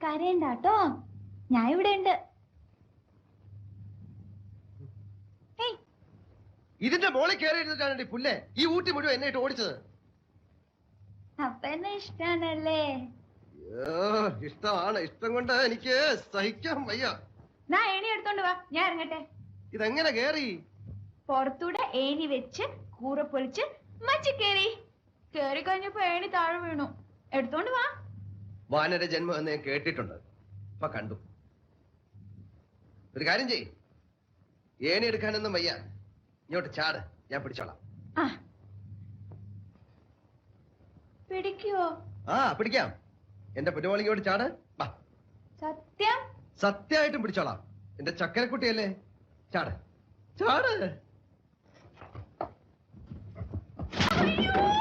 കരയണ്ടാട്ടോ, ഞാൻ ഇവിടെ ഉണ്ട്. ഇതിന്റെ മോളിൽ കയറിയിരുന്നിട്ടാണ് പുല്ലേ ഈ ഊട്ടി മുഴുവൻ എന്നെ ഇട്ട് ഓടിച്ചത്. അപ്പൊ എന്നെ ഇഷ്ടാണല്ലേ? ഇഷ്ടമാണ്. ഇഷ്ടം കൊണ്ട് എനിക്ക് സഹിക്കാൻ വയ്യ. നാ ഏണി എടുത്തോണ്ട് വാ, ഞാൻ ഇറങ്ങട്ടെ. ഇതെങ്ങനെ കേറി? പുറത്തൂടെ ഏണി വെച്ച് കൂറ പൊളിച്ച് മച്ചി കേറി. കേറി കഴിഞ്ഞപ്പോ ഏണി താഴെ വീണു. എടുത്തോണ്ട് വാ. വാനര ജന്മം എന്ന് ഞാൻ കേട്ടിട്ടുണ്ട്, ഇപ്പൊ കണ്ടു. ഒരു കാര്യം ചെയ്, ഏണി എടുക്കാനൊന്നും വയ്യ, ഇങ്ങോട്ട് ചാട്, ഞാൻ പിടിച്ചോളാം. പിടിക്കുവോ? ആ പിടിക്കാം. എന്റെ പുറ്റുമോളിങ്ങോട്ട് ചാട്. സത്യം? സത്യമായിട്ടും പിടിച്ചോളാം. എന്റെ ചക്കരക്കുട്ടിയല്ലേ, ചാട് ചാട്. അയ്യോ!